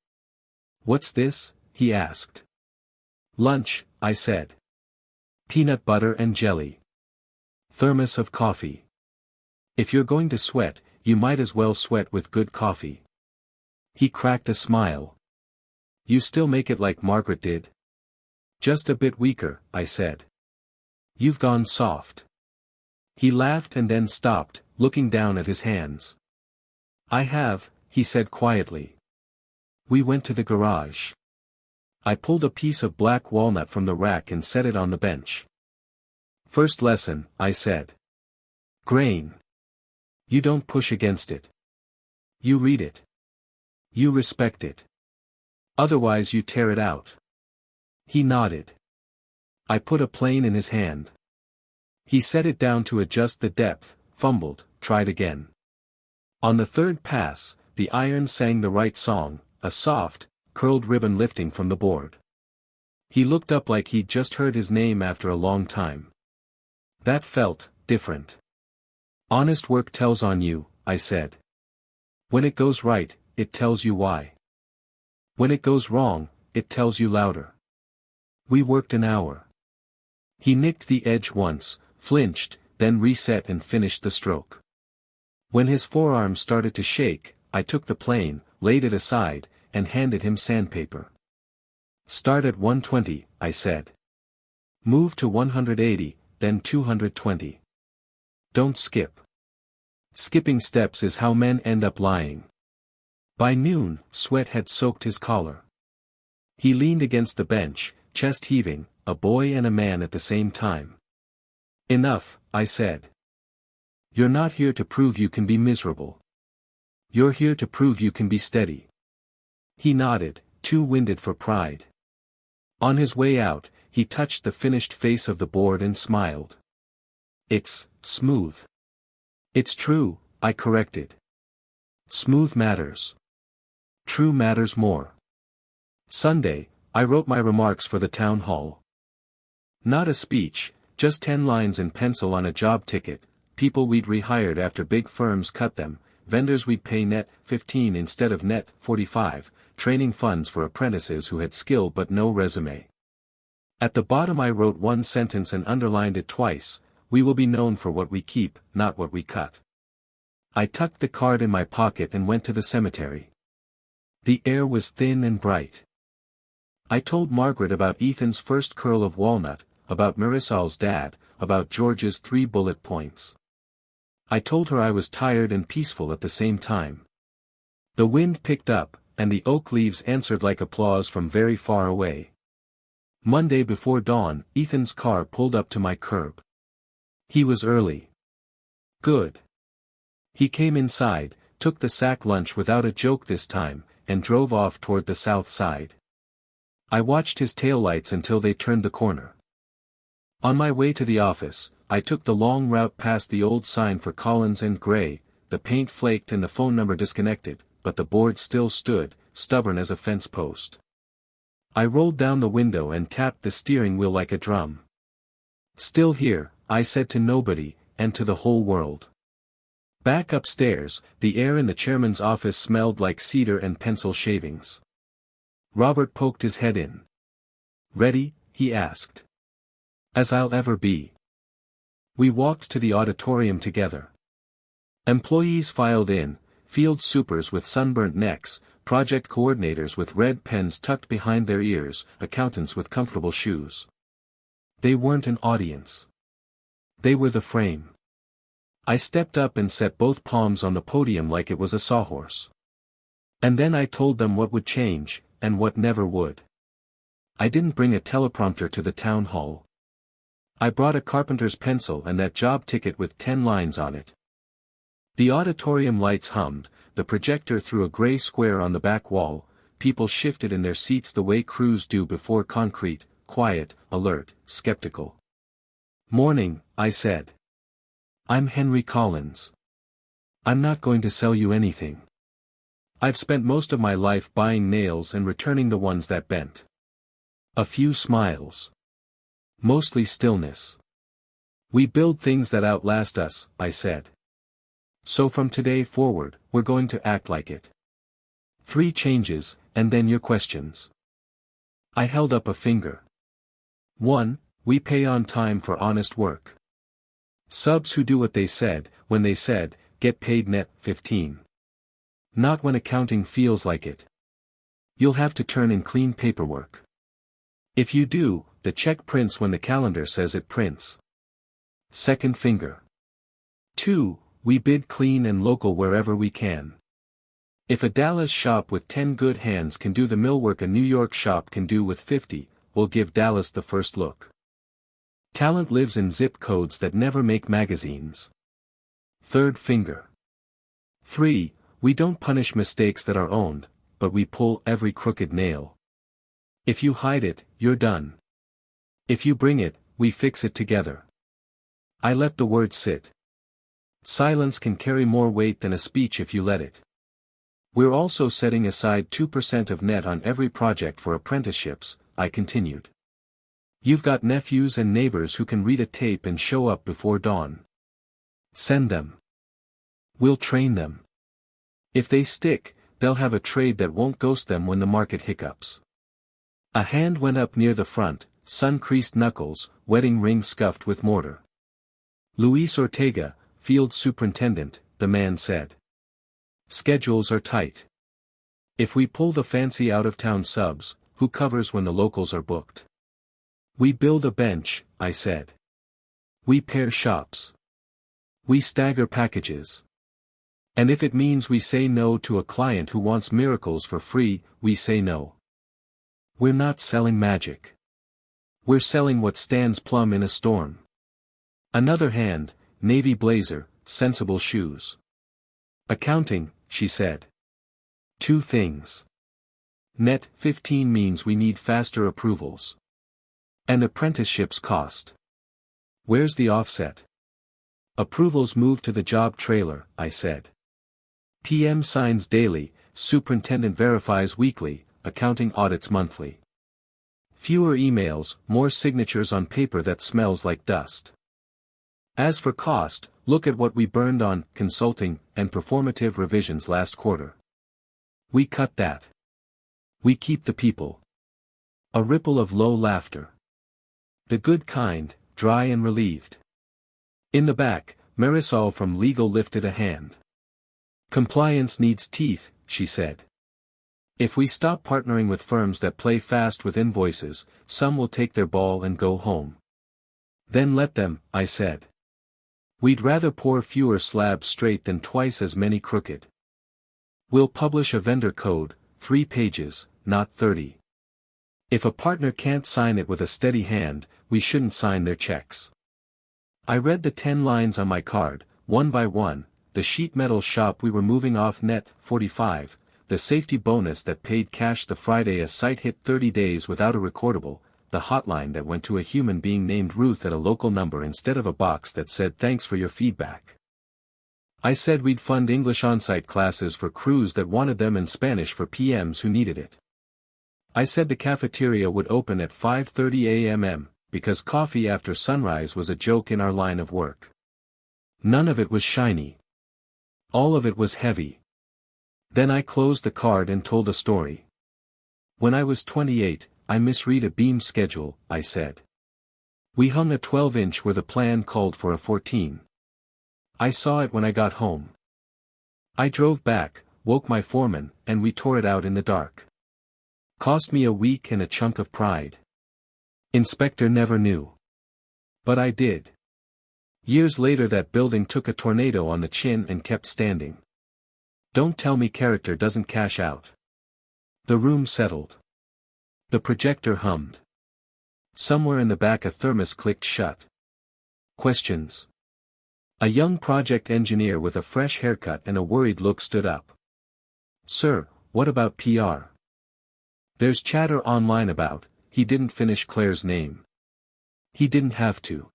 S1: What's this? He asked. Lunch, I said. Peanut butter and jelly. Thermos of coffee. If you're going to sweat, you might as well sweat with good coffee. He cracked a smile. You still make it like Margaret did? Just a bit weaker, I said. You've gone soft. He laughed and then stopped, looking down at his hands. I have, he said quietly. We went to the garage. I pulled a piece of black walnut from the rack and set it on the bench. First lesson, I said. Grain. You don't push against it. You read it. You respect it. Otherwise you tear it out. He nodded. I put a plane in his hand. He set it down to adjust the depth, fumbled, tried again. On the third pass, the iron sang the right song, a soft, curled ribbon lifting from the board. He looked up like he'd just heard his name after a long time. That felt different. Honest work tells on you, I said. When it goes right, it tells you why. When it goes wrong, it tells you louder. We worked an hour. He nicked the edge once, flinched, then reset and finished the stroke. When his forearm started to shake, I took the plane, laid it aside, and handed him sandpaper. Start at 120, I said. Move to 180, then 220. Don't skip. Skipping steps is how men end up lying. By noon, sweat had soaked his collar. He leaned against the bench, chest heaving, a boy and a man at the same time. Enough, I said. You're not here to prove you can be miserable. You're here to prove you can be steady. He nodded, too winded for pride. On his way out, he touched the finished face of the board and smiled. It's smooth. It's true, I corrected. Smooth matters. True matters more. Sunday, I wrote my remarks for the town hall. Not a speech, just 10 lines in pencil on a job ticket, people we'd rehired after big firms cut them, vendors we'd pay net 15 instead of net 45, training funds for apprentices who had skill but no resume. At the bottom I wrote one sentence and underlined it twice: we will be known for what we keep, not what we cut. I tucked the card in my pocket and went to the cemetery. The air was thin and bright. I told Margaret about Ethan's first curl of walnut, about Marisol's dad, about George's 3 bullet points. I told her I was tired and peaceful at the same time. The wind picked up, and the oak leaves answered like applause from very far away. Monday before dawn, Ethan's car pulled up to my curb. He was early. Good. He came inside, took the sack lunch without a joke this time, and drove off toward the south side. I watched his taillights until they turned the corner. On my way to the office, I took the long route past the old sign for Collins and Gray. The paint flaked and the phone number disconnected, but the board still stood, stubborn as a fence post. I rolled down the window and tapped the steering wheel like a drum. Still here, I said to nobody, and to the whole world. Back upstairs, the air in the chairman's office smelled like cedar and pencil shavings. Robert poked his head in. Ready? He asked. As I'll ever be. We walked to the auditorium together. Employees filed in, field supers with sunburnt necks, project coordinators with red pens tucked behind their ears, accountants with comfortable shoes. They weren't an audience. They were the frame. I stepped up and set both palms on the podium like it was a sawhorse. And then I told them what would change, and what never would. I didn't bring a teleprompter to the town hall. I brought a carpenter's pencil and that job ticket with 10 lines on it. The auditorium lights hummed, the projector threw a gray square on the back wall, people shifted in their seats the way crews do before concrete, quiet, alert, skeptical. Morning, I said. I'm Henry Collins. I'm not going to sell you anything. I've spent most of my life buying nails and returning the ones that bent. A few smiles. Mostly stillness. We build things that outlast us, I said. So from today forward, we're going to act like it. 3 changes, and then your questions. I held up a finger. 1. We pay on time for honest work. Subs who do what they said, when they said, get paid net. 15. Not when accounting feels like it. You'll have to turn in clean paperwork. If you do, the check prints when the calendar says it prints. Second finger. 2. We bid clean and local wherever we can. If a Dallas shop with 10 good hands can do the millwork a New York shop can do with 50, we'll give Dallas the first look. Talent lives in zip codes that never make magazines. Third finger. 3. We don't punish mistakes that are owned, but we pull every crooked nail. If you hide it, you're done. If you bring it, we fix it together. I let the word sit. Silence can carry more weight than a speech if you let it. We're also setting aside 2% of net on every project for apprenticeships, I continued. You've got nephews and neighbors who can read a tape and show up before dawn. Send them. We'll train them. If they stick, they'll have a trade that won't ghost them when the market hiccups. A hand went up near the front, sun-creased knuckles, wedding ring scuffed with mortar. Luis Ortega, field superintendent, the man said. Schedules are tight. If we pull the fancy out-of-town subs, who covers when the locals are booked? We build a bench, I said. We pair shops. We stagger packages. And if it means we say no to a client who wants miracles for free, we say no. We're not selling magic. We're selling what stands plumb in a storm. Another hand, navy blazer, sensible shoes. Accounting, she said. 2 things. Net 15 means we need faster approvals. And apprenticeships cost. Where's the offset? Approvals move to the job trailer, I said. PM signs daily, superintendent verifies weekly, accounting audits monthly. Fewer emails, more signatures on paper that smells like dust. As for cost, look at what we burned on consulting and performative revisions last quarter. We cut that. We keep the people. A ripple of low laughter. The good kind, dry and relieved. In the back, Marisol from legal lifted a hand. Compliance needs teeth, she said. If we stop partnering with firms that play fast with invoices, some will take their ball and go home. Then let them, I said. We'd rather pour fewer slabs straight than twice as many crooked. We'll publish a vendor code, 3 pages, not 30. If a partner can't sign it with a steady hand, we shouldn't sign their checks. I read the 10 lines on my card, one by one, the sheet metal shop we were moving off net, 45, the safety bonus that paid cash the Friday a site hit 30 days without a recordable, the hotline that went to a human being named Ruth at a local number instead of a box that said thanks for your feedback. I said we'd fund English on-site classes for crews that wanted them and Spanish for PMs who needed it. I said the cafeteria would open at 5:30 a.m. because coffee after sunrise was a joke in our line of work. None of it was shiny. All of it was heavy. Then I closed the card and told a story. When I was 28, I misread a beam schedule, I said. We hung a 12-inch where the plan called for a 14. I saw it when I got home. I drove back, woke my foreman, and we tore it out in the dark. Cost me a week and a chunk of pride. Inspector never knew. But I did. Years later that building took a tornado on the chin and kept standing. Don't tell me character doesn't cash out. The room settled. The projector hummed. Somewhere in the back a thermos clicked shut. Questions. A young project engineer with a fresh haircut and a worried look stood up. Sir, what about PR? There's chatter online about, he didn't finish Claire's name. He didn't have to.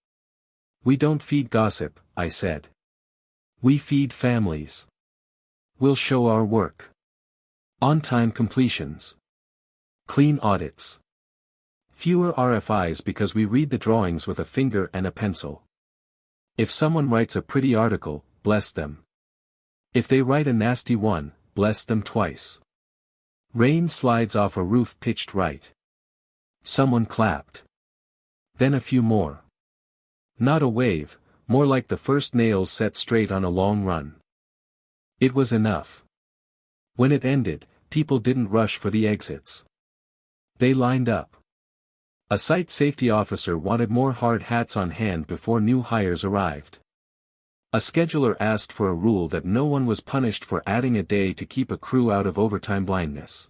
S1: We don't feed gossip, I said. We feed families. We'll show our work. On-time completions. Clean audits. Fewer RFIs because we read the drawings with a finger and a pencil. If someone writes a pretty article, bless them. If they write a nasty one, bless them twice. Rain slides off a roof pitched right. Someone clapped. Then a few more. Not a wave, more like the first nails set straight on a long run. It was enough. When it ended, people didn't rush for the exits. They lined up. A site safety officer wanted more hard hats on hand before new hires arrived. A scheduler asked for a rule that no one was punished for adding a day to keep a crew out of overtime blindness.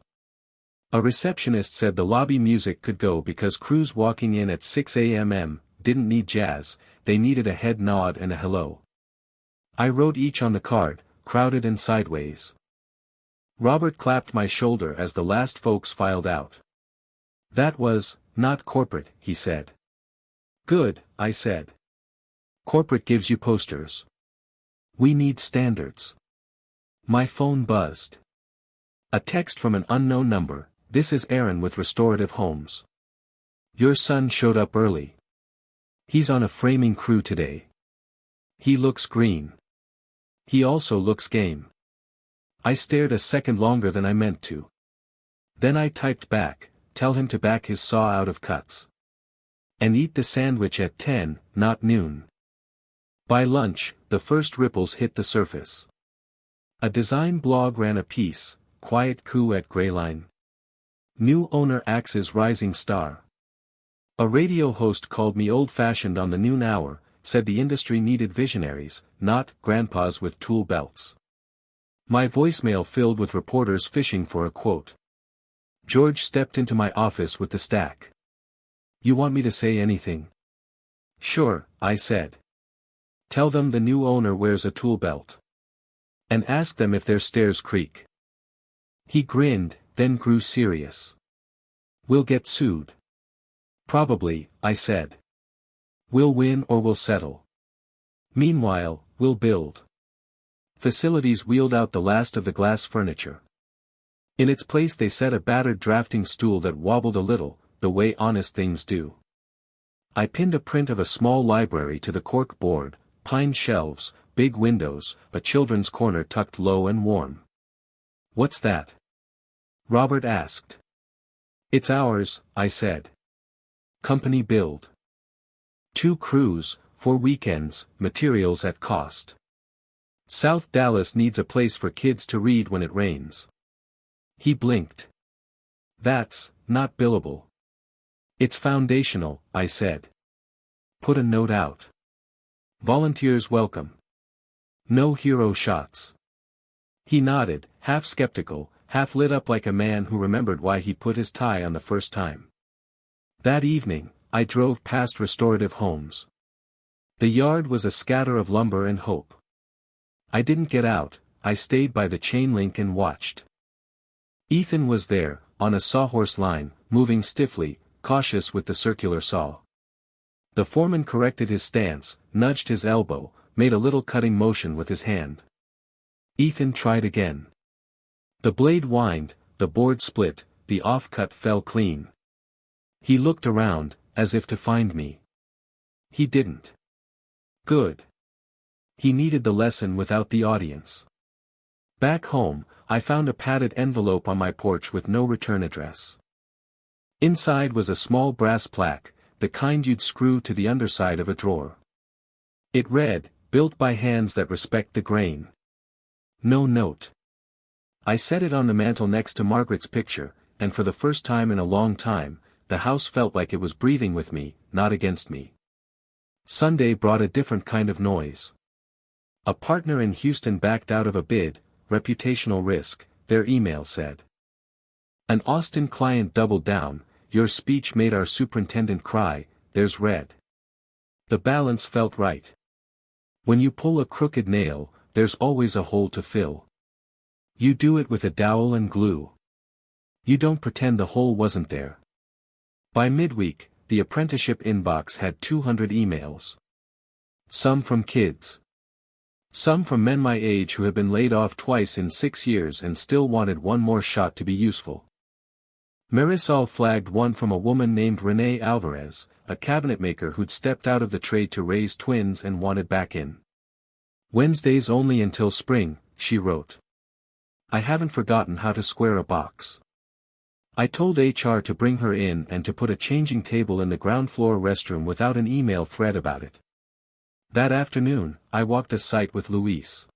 S1: A receptionist said the lobby music could go because crews walking in at 6 a.m. didn't need jazz, they needed a head nod and a hello. I wrote each on the card, crowded and sideways. Robert clapped my shoulder as the last folks filed out. That was, not corporate, he said. Good, I said. Corporate gives you posters. We need standards. My phone buzzed. A text from an unknown number, this is Aaron with Restorative Homes. Your son showed up early. He's on a framing crew today. He looks green. He also looks game. I stared a second longer than I meant to. Then I typed back, tell him to back his saw out of cuts. And eat the sandwich at 10, not noon. By lunch, the first ripples hit the surface. A design blog ran a piece, quiet coup at Greyline. New owner axes rising star. A radio host called me old-fashioned on the noon hour, said the industry needed visionaries, not grandpas with tool belts. My voicemail filled with reporters fishing for a quote. George stepped into my office with the stack. You want me to say anything? Sure, I said. Tell them the new owner wears a tool belt. And ask them if their stairs creak. He grinned, then grew serious. We'll get sued. Probably, I said. We'll win or we'll settle. Meanwhile, we'll build. Facilities wheeled out the last of the glass furniture. In its place they set a battered drafting stool that wobbled a little, the way honest things do. I pinned a print of a small library to the cork board, pine shelves, big windows, a children's corner tucked low and warm. What's that? Robert asked. It's ours, I said. Company build. 2 crews, 4 weekends, materials at cost. South Dallas needs a place for kids to read when it rains. He blinked. That's not billable. It's foundational, I said. Put a note out. Volunteers welcome. No hero shots. He nodded, half skeptical, half lit up like a man who remembered why he put his tie on the first time. That evening, I drove past Restorative Homes. The yard was a scatter of lumber and hope. I didn't get out, I stayed by the chain link and watched. Ethan was there, on a sawhorse line, moving stiffly, cautious with the circular saw. The foreman corrected his stance, nudged his elbow, made a little cutting motion with his hand. Ethan tried again. The blade whined, the board split, the offcut fell clean. He looked around, as if to find me. He didn't. Good. He needed the lesson without the audience. Back home, I found a padded envelope on my porch with no return address. Inside was a small brass plaque, the kind you'd screw to the underside of a drawer. It read, "Built by hands that respect the grain." No note. I set it on the mantel next to Margaret's picture, and for the first time in a long time, the house felt like it was breathing with me, not against me. Sunday brought a different kind of noise. A partner in Houston backed out of a bid, reputational risk, their email said. An Austin client doubled down, "Your speech made our superintendent cry," theirs read. The balance felt right. When you pull a crooked nail, there's always a hole to fill. You do it with a dowel and glue. You don't pretend the hole wasn't there. By midweek, the apprenticeship inbox had 200 emails. Some from kids. Some from men my age who had been laid off twice in 6 years and still wanted one more shot to be useful. Marisol flagged one from a woman named Renee Alvarez, a cabinetmaker who'd stepped out of the trade to raise twins and wanted back in. "Wednesdays only until spring," she wrote. "I haven't forgotten how to square a box." I told HR to bring her in and to put a changing table in the ground floor restroom without an email thread about it. That afternoon, I walked a site with Luis.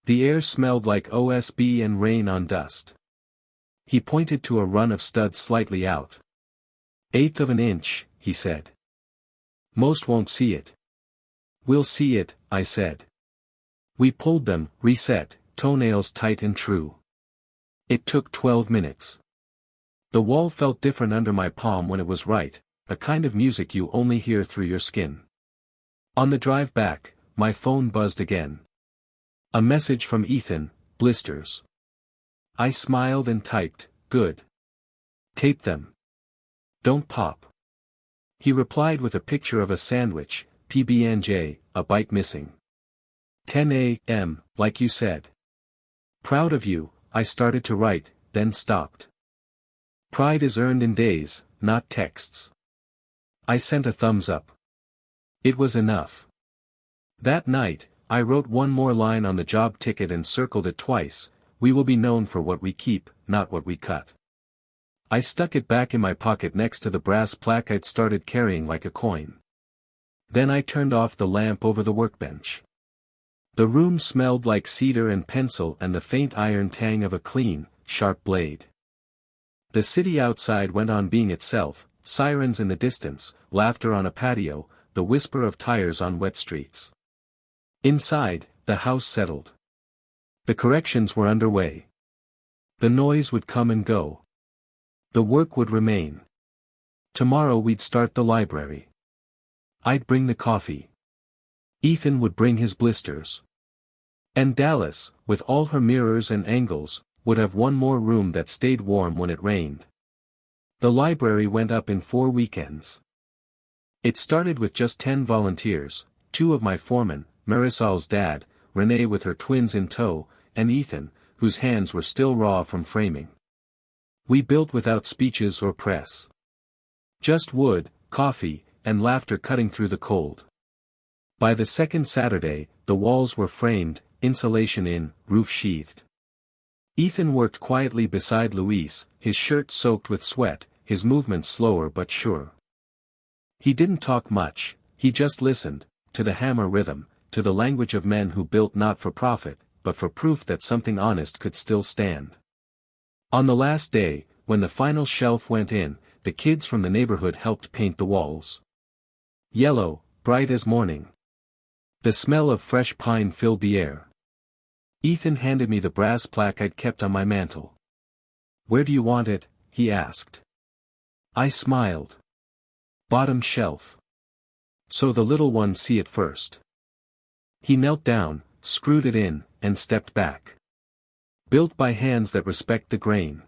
S1: The air smelled like OSB and rain on dust. He pointed to a run of studs slightly out. "1/8 of an inch," he said. "Most won't see it." "We'll see it," I said. We pulled them, reset, toenails tight and true. It took 12 minutes. The wall felt different under my palm when it was right, a kind of music you only hear through your skin. On the drive back, my phone buzzed again. A message from Ethan, "Blisters." I smiled and typed, "Good. Tape them. Don't pop." He replied with a picture of a sandwich, PB&J, a bite missing. 10 a.m., like you said. "Proud of you," I started to write, then stopped. Pride is earned in days, not texts. I sent a thumbs up. It was enough. That night, I wrote one more line on the job ticket and circled it twice: "We will be known for what we keep, not what we cut." I stuck it back in my pocket next to the brass plaque I'd started carrying like a coin. Then I turned off the lamp over the workbench. The room smelled like cedar and pencil and the faint iron tang of a clean, sharp blade. The city outside went on being itself, sirens in the distance, laughter on a patio, the whisper of tires on wet streets. Inside, the house settled. The corrections were underway. The noise would come and go. The work would remain. Tomorrow we'd start the library. I'd bring the coffee. Ethan would bring his blisters. And Dallas, with all her mirrors and angles, would have one more room that stayed warm when it rained. The library went up in 4 weekends. It started with just 10 volunteers, 2 of my foremen, Marisol's dad, Renee with her twins in tow, and Ethan, whose hands were still raw from framing. We built without speeches or press. Just wood, coffee, and laughter cutting through the cold. By the second Saturday, the walls were framed, insulation in, roof sheathed. Ethan worked quietly beside Luis, his shirt soaked with sweat, his movements slower but sure. He didn't talk much, he just listened, to the hammer rhythm, to the language of men who built not for profit, but for proof that something honest could still stand. On the last day, when the final shelf went in, the kids from the neighborhood helped paint the walls. Yellow, bright as morning. The smell of fresh pine filled the air. Ethan handed me the brass plaque I'd kept on my mantel. "Where do you want it?" he asked. I smiled. "Bottom shelf. So the little ones see it first." He knelt down, screwed it in, and stepped back. "Built by hands that respect the grain."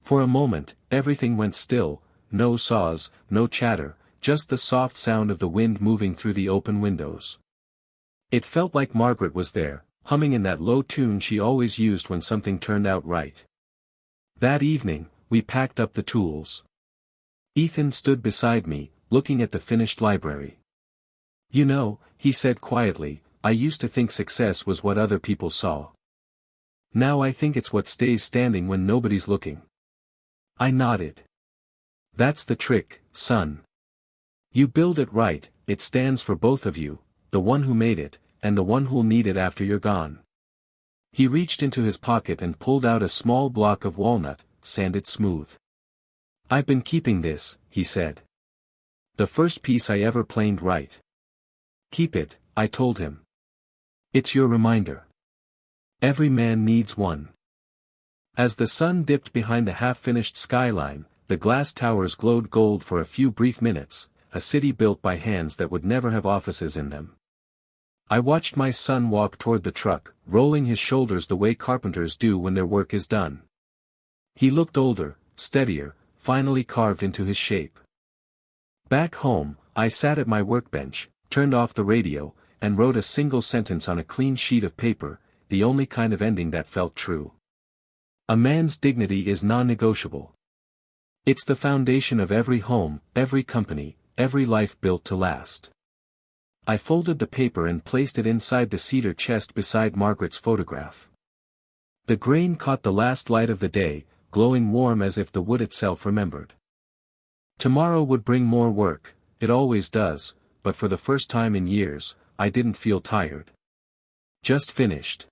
S1: For a moment, everything went still, no saws, no chatter, just the soft sound of the wind moving through the open windows. It felt like Margaret was there, humming in that low tune she always used when something turned out right. That evening, we packed up the tools. Ethan stood beside me, looking at the finished library. "You know," he said quietly, "I used to think success was what other people saw. Now I think it's what stays standing when nobody's looking. I nodded. That's the trick, son. You build it right, it stands for both of you, the one who made it, and the one who'll need it after you're gone. He reached into his pocket and pulled out a small block of walnut, sanded smooth. I've been keeping this, he said. The first piece I ever planed right. Keep it, I told him. It's your reminder. Every man needs one. As the sun dipped behind the half-finished skyline, the glass towers glowed gold for a few brief minutes, a city built by hands that would never have offices in them. I watched my son walk toward the truck, rolling his shoulders the way carpenters do when their work is done. He looked older, steadier, finally carved into his shape. Back home, I sat at my workbench, turned off the radio, and wrote a single sentence on a clean sheet of paper, the only kind of ending that felt true. A man's dignity is non-negotiable. It's the foundation of every home, every company, every life built to last. I folded the paper and placed it inside the cedar chest beside Margaret's photograph. The grain caught the last light of the day, glowing warm as if the wood itself remembered. Tomorrow would bring more work, it always does, but for the first time in years, I didn't feel tired. Just finished.